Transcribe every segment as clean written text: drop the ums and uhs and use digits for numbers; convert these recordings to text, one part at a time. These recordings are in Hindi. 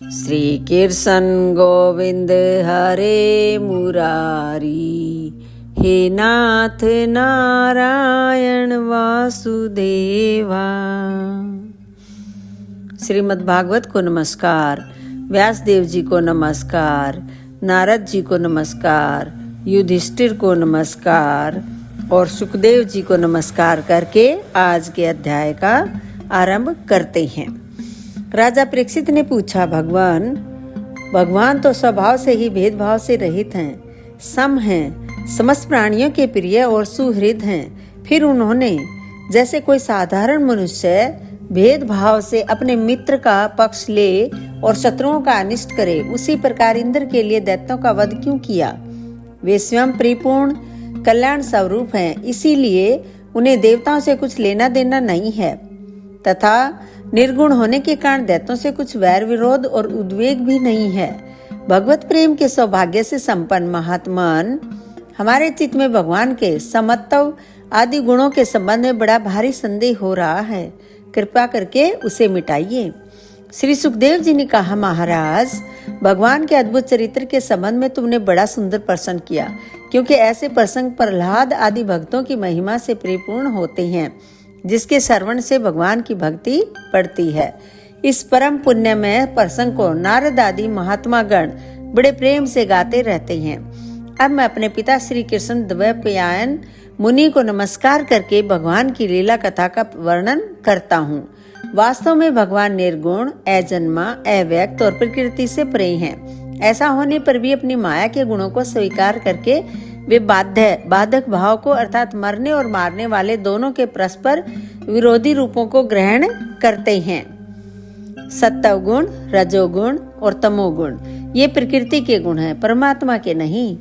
श्री कृष्ण गोविंद हरे मुरारी, हे नाथ नारायण वासुदेवा। श्रीमद् भागवत को नमस्कार, व्यास देव जी को नमस्कार, नारद जी को नमस्कार, युधिष्ठिर को नमस्कार और सुखदेव जी को नमस्कार करके आज के अध्याय का आरंभ करते हैं। राजा परीक्षित ने पूछा, भगवान तो स्वभाव से ही भेदभाव से रहित हैं, सम हैं, समस्त प्राणियों के प्रिय और सुहृद हैं। फिर उन्होंने जैसे कोई साधारण मनुष्य भेदभाव से अपने मित्र का पक्ष ले और शत्रुओं का अनिष्ट करे, उसी प्रकार इंद्र के लिए दैत्यों का वध क्यों किया? वे स्वयं परिपूर्ण कल्याण स्वरूप हैं, इसीलिए उन्हें देवताओं से कुछ लेना देना नहीं है तथा निर्गुण होने के कारण दैत्यों से कुछ वैर विरोध और उद्वेग भी नहीं है। भगवत प्रेम के सौभाग्य से संपन्न महात्मन हमारे चित्त में भगवान के समत्व आदि गुणों के संबंध में बड़ा भारी संदेह हो रहा है, कृपा करके उसे मिटाइए। श्री सुखदेव जी ने कहा, महाराज, भगवान के अद्भुत चरित्र के संबंध में तुमने बड़ा सुंदर प्रश्न किया, क्योंकि ऐसे प्रसंग प्रहलाद आदि भक्तों की महिमा से परिपूर्ण होते हैं, जिसके श्रवण से भगवान की भक्ति बढ़ती है। इस परम पुण्यमय प्रसंग को नारद आदि महात्मा गण बड़े प्रेम से गाते रहते हैं। अब मैं अपने पिता श्री कृष्ण द्वैपायन मुनि को नमस्कार करके भगवान की लीला कथा का वर्णन करता हूँ। वास्तव में भगवान निर्गुण, अजन्मा, अव्यक्त और प्रकृति से परे हैं। ऐसा होने पर भी अपनी माया के गुणों को स्वीकार करके वे बाधक भाव को अर्थात मरने और मारने वाले दोनों के परस्पर विरोधी रूपों को ग्रहण करते हैं। सत्वगुण, रजोगुण और तमोगुण ये प्रकृति के गुण हैं, परमात्मा के नहीं।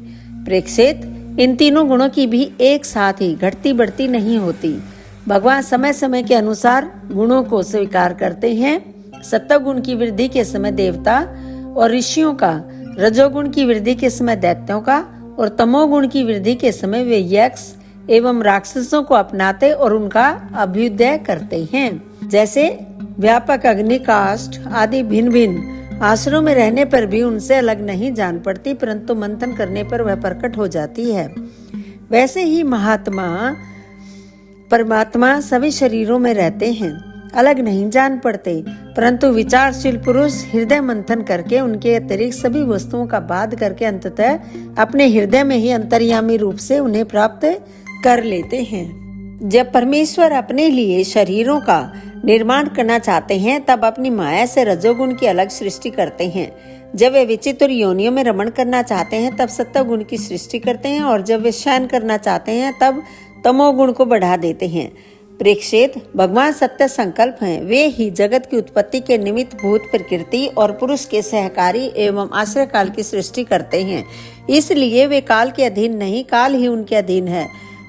परीक्षित, इन तीनों गुणों की भी एक साथ ही घटती बढ़ती नहीं होती। भगवान समय समय के अनुसार गुणों को स्वीकार करते हैं। सत्वगुण की वृद्धि के समय देवता और ऋषियों का, रजोगुण की वृद्धि के समय दैत्यों का और तमोगुण की वृद्धि के समय वे यक्ष एवं राक्षसों को अपनाते और उनका अभ्युदय करते हैं। जैसे व्यापक अग्निकाष्ठ आदि भिन्न भिन्न आश्रमों में रहने पर भी उनसे अलग नहीं जान पड़ती, परंतु मंथन करने पर वह प्रकट हो जाती है। वैसे ही परमात्मा सभी शरीरों में रहते हैं, अलग नहीं जान पड़ते, परंतु विचारशील पुरुष हृदय मंथन करके उनके अतिरिक्त सभी वस्तुओं का बाध करके अंततः अपने हृदय में ही अंतर्यामी रूप से उन्हें प्राप्त कर लेते हैं। जब परमेश्वर अपने लिए शरीरों का निर्माण करना चाहते हैं, तब अपनी माया से रजोगुण की अलग सृष्टि करते हैं। जब वे विचित्र योनियों में रमण करना चाहते हैं, तब सत्वगुण की सृष्टि करते हैं, और जब वे शयन करना चाहते हैं, तब तमोगुण को बढ़ा देते हैं। परीक्षित, भगवान सत्य संकल्प हैं, वे ही जगत की उत्पत्ति के निमित्त भूत प्रकृति और पुरुष के सहकारी एवं आश्रय काल की सृष्टि करते हैं। इसलिए वे काल के अधीन नहीं, काल ही उनके अधीन है।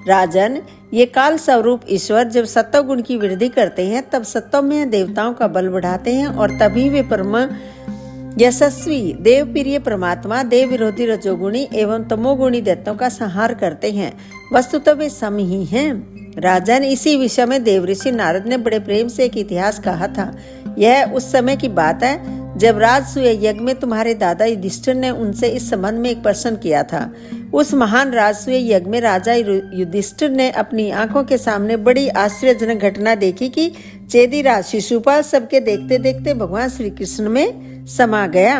राजन, ये काल स्वरूप ईश्वर जब सत्व गुण की वृद्धि करते हैं, तब सत्व में देवताओं का बल बढ़ाते हैं, और तभी वे परम यशस्वी देव प्रिय परमात्मा देव विरोधी रजोगुणी एवं तमोगुणी दैत्यों का संहार करते हैं। वस्तुतः वे सम ही हैं। राजन, इसी विषय में देवऋषि नारद ने बड़े प्रेम से एक इतिहास कहा था। यह उस समय की बात है जब राजसूय यज्ञ में तुम्हारे दादा युधिष्ठिर ने उनसे इस संबंध में एक प्रश्न किया था। उस महान राजसूय यज्ञ में राजा युधिष्ठिर ने अपनी आंखों के सामने बड़ी आश्चर्यजनक घटना देखी कि चेदीराज शिशुपाल सबके देखते देखते भगवान श्री कृष्ण में समा गया।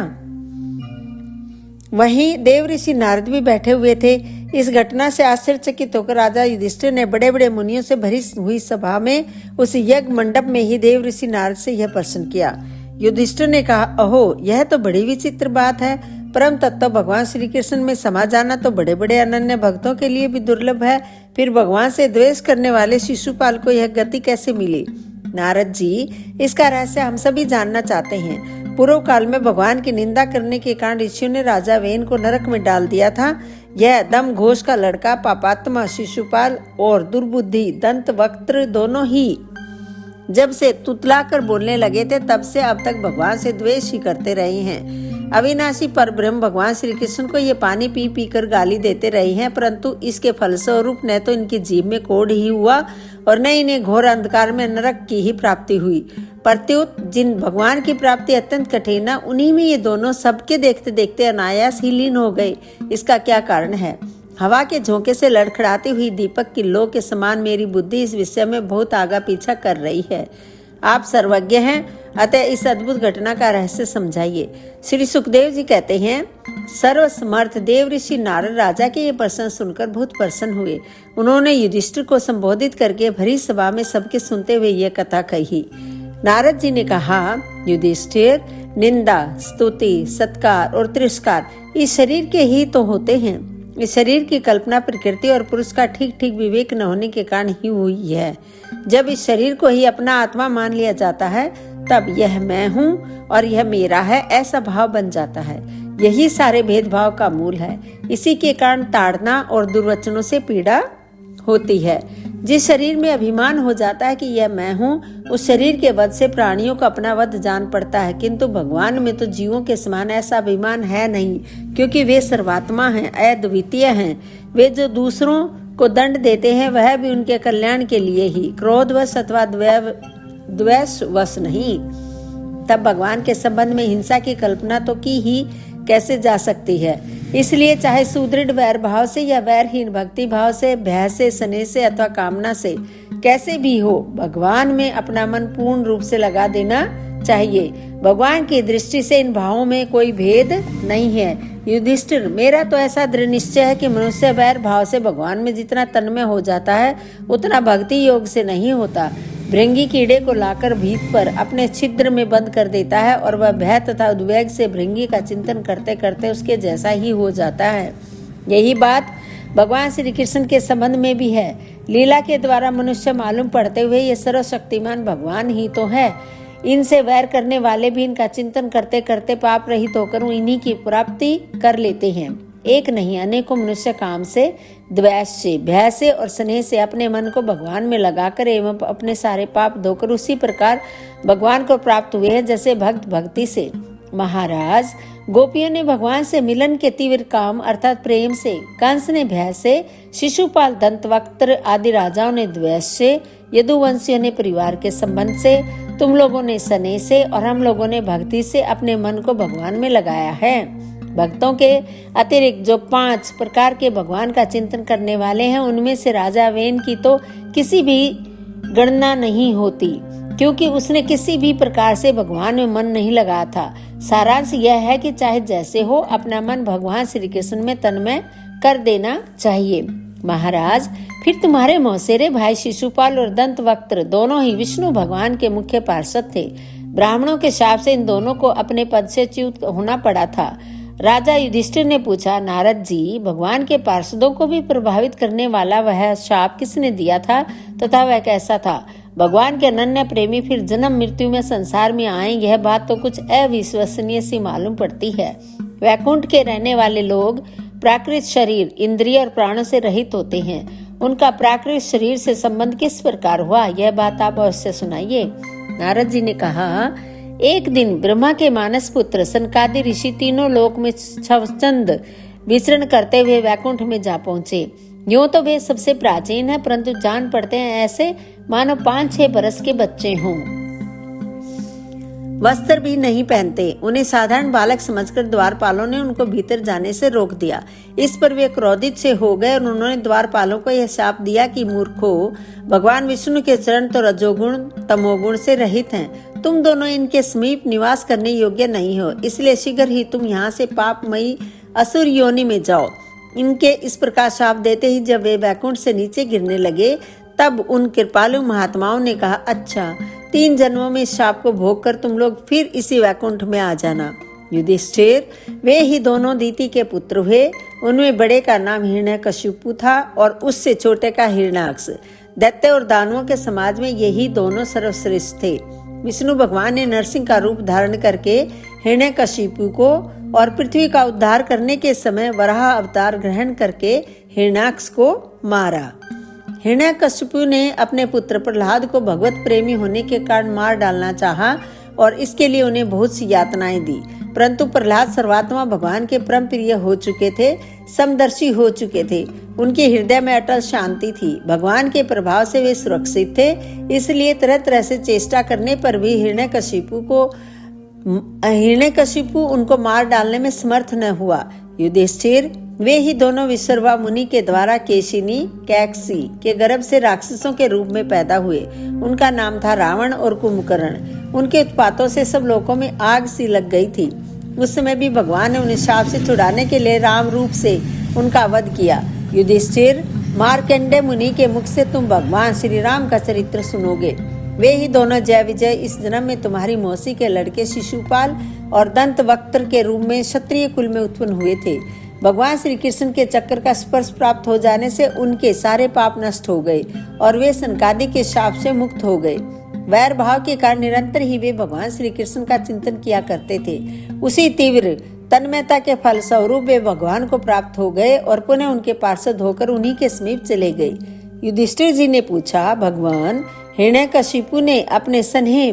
वहीं देव ऋषि नारद भी बैठे हुए थे। इस घटना से आश्चर्यचकित होकर राजा युधिष्ठिर ने बड़े बड़े मुनियों से भरी हुई सभा में उस यज्ञ मंडप में ही देव ऋषि नारद से यह प्रश्न किया। युधिष्ठिर ने कहा, अहो, यह तो बड़ी विचित्र बात है। परम तत्व भगवान श्री कृष्ण में समा जाना तो बड़े बड़े अनन्य भक्तों के लिए भी दुर्लभ है। फिर भगवान से द्वेष करने वाले शिशुपाल को यह गति कैसे मिली? नारद जी, इसका रहस्य हम सभी जानना चाहते हैं। पूर्व काल में भगवान की निंदा करने के कारण ऋषियों ने राजा वेन को नरक में डाल दिया था। यह दम घोष का लड़का पापात्मा शिशुपाल और दुर्बुद्धि दंत वक्त्र दोनों ही जब से तुतलाकर बोलने लगे थे, तब से अब तक भगवान से द्वेष ही करते रहे हैं। अविनाशी परब्रह्म भगवान श्री कृष्ण को ये पानी पी पी कर गाली देते रहे हैं, परंतु इसके फलस्वरूप न तो इनकी जीभ में कोढ़ ही हुआ और न इन्हें घोर अंधकार में नरक की ही प्राप्ति हुई। प्रत्युत जिन भगवान की प्राप्ति अत्यंत कठिन है, उन्हीं में ये दोनों सबके देखते देखते अनायास ही लीन हो गए। इसका क्या कारण है? हवा के झोंके से लड़खड़ाती हुई दीपक की लो के समान मेरी बुद्धि इस विषय में बहुत आगा पीछा कर रही है। आप सर्वज्ञ हैं, अतः इस अद्भुत घटना का रहस्य समझाइए। श्री सुखदेव जी कहते हैं, सर्वसमर्थ देव ऋषि नारद राजा के ये प्रश्न सुनकर बहुत प्रसन्न हुए। उन्होंने युधिष्ठिर को संबोधित करके भरी सभा में सबके सुनते हुए यह कथा कही। नारद जी ने कहा, युधिष्ठिर, निंदा, स्तुति, सत्कार और तिरस्कार इस शरीर के ही तो होते हैं। इस शरीर की कल्पना प्रकृति और पुरुष का ठीक ठीक विवेक न होने के कारण ही हुई है। जब इस शरीर को ही अपना आत्मा मान लिया जाता है, तब यह मैं हूँ और यह मेरा है ऐसा भाव बन जाता है। यही सारे भेदभाव का मूल है। इसी के कारण ताड़ना और दुर्वचनों से पीड़ा होती है। जिस शरीर में अभिमान हो जाता है कि यह मैं हूँ, उस शरीर के वध से प्राणियों को अपना वध जान पड़ता है, किंतु भगवान में तो जीवों के समान ऐसा अभिमान है नहीं, क्योंकि वे सर्वात्मा हैं, अद्वितीय हैं। वे जो दूसरों को दंड देते हैं वह भी उनके कल्याण के लिए ही, क्रोधवश अथवा द्वेषवश नहीं। तब भगवान के संबंध में हिंसा की कल्पना तो की ही कैसे जा सकती है। इसलिए चाहे सुदृढ़ वैर भाव से या वैरहीन भक्ति भाव से, भय से, स्नेह से अथवा कामना से, कैसे भी हो, भगवान में अपना मन पूर्ण रूप से लगा देना चाहिए। भगवान की दृष्टि से इन भावों में कोई भेद नहीं है। युधिष्ठिर, मेरा तो ऐसा दृढ़ निश्चय है कि मनुष्य वैर भाव से भगवान में जितना तन्मय हो जाता है, उतना भक्ति योग से नहीं होता। भृंगी कीड़े को लाकर भीत पर अपने छिद्र में बंद कर देता है और वह भय तथा उद्वेग से भृंगी का चिंतन करते करते उसके जैसा ही हो जाता है। यही बात भगवान श्री कृष्ण के संबंध में भी है। लीला के द्वारा मनुष्य मालूम पड़ते हुए ये सर्वशक्तिमान भगवान ही तो है। इनसे वैर करने वाले भी इनका चिंतन करते करते पाप रहित होकर इन्हीं की प्राप्ति कर लेते हैं। एक नहीं, अनेकों मनुष्य काम से, द्वेष से, भय से और स्नेह से अपने मन को भगवान में लगाकर एवं अपने सारे पाप धोकर उसी प्रकार भगवान को प्राप्त हुए हैं जैसे भक्त भक्ति से। महाराज, गोपियों ने भगवान से मिलन के तीव्र काम अर्थात प्रेम से, कंस ने भय से, शिशुपाल, दंतवक्त्र आदि राजाओं ने द्वेष से, यदुवंशियों ने परिवार के संबंध से, तुम लोगों ने स्नेह से और हम लोगों ने भक्ति से अपने मन को भगवान में लगाया है। भक्तों के अतिरिक्त जो 5 प्रकार के भगवान का चिंतन करने वाले हैं, उनमें से राजा वेन की तो किसी भी गणना नहीं होती, क्योंकि उसने किसी भी प्रकार से भगवान में मन नहीं लगाया था। सारांश यह है कि चाहे जैसे हो, अपना मन भगवान श्री कृष्ण में तन्मय कर देना चाहिए। महाराज, फिर तुम्हारे मौसेरे भाई शिशुपाल और दंतवक्त्र दोनों ही विष्णु भगवान के मुख्य पार्षद थे। ब्राह्मणों के शाप से इन दोनों को अपने पद से च्युत होना पड़ा था। राजा युधिष्ठिर ने पूछा, नारद जी, भगवान के पार्षदों को भी प्रभावित करने वाला वह शाप किसने दिया था तथा वह कैसा था? भगवान के अनन्य प्रेमी फिर जन्म मृत्यु में संसार में आए, यह बात तो कुछ अविश्वसनीय सी मालूम पड़ती है। वैकुंठ के रहने वाले लोग प्राकृत शरीर, इंद्रिय और प्राणों से रहित होते हैं। उनका प्राकृत शरीर से संबंध किस प्रकार हुआ, यह बात आप अवश्य सुनाइए। नारद जी ने कहा, एक दिन ब्रह्मा के मानस पुत्र सनकादि ऋषि तीनों लोक में स्वच्छंद विचरण करते हुए वैकुंठ में जा पहुंचे। यूं तो वे सबसे प्राचीन है, परंतु जान पड़ते हैं ऐसे मानो 5-6 बरस के बच्चे हों। वस्त्र भी नहीं पहनते। उन्हें साधारण बालक समझकर द्वारपालों ने उनको भीतर जाने से रोक दिया। इस पर वे क्रोधित से हो गए और उन्होंने द्वारपालों को यह शाप दिया कि मूर्खो, भगवान विष्णु के चरण तो रजोगुण तमोगुण से रहित हैं। तुम दोनों इनके समीप निवास करने योग्य नहीं हो, इसलिए शीघ्र ही तुम यहाँ से पापमयी असुर योनि में जाओ। इनके इस प्रकार शाप देते ही जब वे वैकुंठ से नीचे गिरने लगे, तब उन कृपालु महात्माओं ने कहा, अच्छा, 3 जन्मों में इस शाप को भोग कर तुम लोग फिर इसी वैकुंठ में आ जाना। युधिष्ठिर, वे ही दोनों दीति के पुत्र हुए। उनमें बड़े का नाम हिरण्यकशिपु था और उससे छोटे का हिरण्याक्ष। दैत्य और दानवों के समाज में यही दोनों सर्वश्रेष्ठ थे। विष्णु भगवान ने नरसिंह का रूप धारण करके हिरण्यकशिपु को और पृथ्वी का उद्धार करने के समय वराह अवतार ग्रहण करके हिरण्याक्ष को मारा। हिरण्यकशिपु ने अपने पुत्र प्रहलाद को भगवत प्रेमी होने के कारण मार डालना चाहा और इसके लिए उन्हें बहुत सी यातनाएं दी, परंतु प्रहलाद सर्वात्मा भगवान के परम प्रिय हो चुके थे, समदर्शी हो चुके थे। उनके हृदय में अटल शांति थी। भगवान के प्रभाव से वे सुरक्षित थे, इसलिए तरह तरह से चेष्टा करने पर भी हिरण्यकशिपु उनको मार डालने में समर्थ न हुआ। युधिष्ठिर, वे ही दोनों विश्रवा मुनि के द्वारा केशिनी कैकसी के गर्भ से राक्षसों के रूप में पैदा हुए। उनका नाम था रावण और कुंभकर्ण। उनके उत्पातों से सब लोगों में आग सी लग गई थी। उस समय भी भगवान ने उन्हें शाप से छुड़ाने के लिए राम रूप से उनका वध किया। युधिष्ठिर, मार्कंडेय मुनि के मुख से तुम भगवान श्री राम का चरित्र सुनोगे। वे ही दोनों जय विजय इस जन्म में तुम्हारी मौसी के लड़के शिशुपाल और दंतवक्त्र के रूप में क्षत्रिय कुल में उत्पन्न हुए थे। भगवान श्री कृष्ण के चक्र का स्पर्श प्राप्त हो जाने से उनके सारे पाप नष्ट हो गए और वे सनकादि के शाप से मुक्त हो गए। वैर भाव के कारण निरंतर ही वे भगवान श्री कृष्ण का चिंतन किया करते थे। उसी तीव्र तन्मयता के फल स्वरूप वे भगवान को प्राप्त हो गए और पुनः उनके पार्षद होकर उन्हीं के समीप चले गए। युधिष्ठिर जी ने पूछा, भगवान, हिरण्यकशिपु ने अपने स्नेह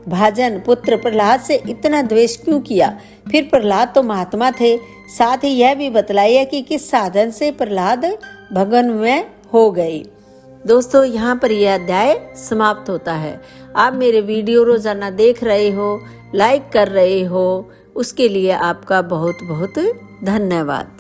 भाजन पुत्र प्रहलाद से इतना द्वेष क्यों किया? फिर प्रहलाद तो महात्मा थे। साथ ही यह भी बतलाइए कि किस साधन से प्रहलाद भगवान में हो गए। दोस्तों, यहाँ पर यह अध्याय समाप्त होता है। आप मेरे वीडियो रोजाना देख रहे हो, लाइक कर रहे हो, उसके लिए आपका बहुत बहुत धन्यवाद।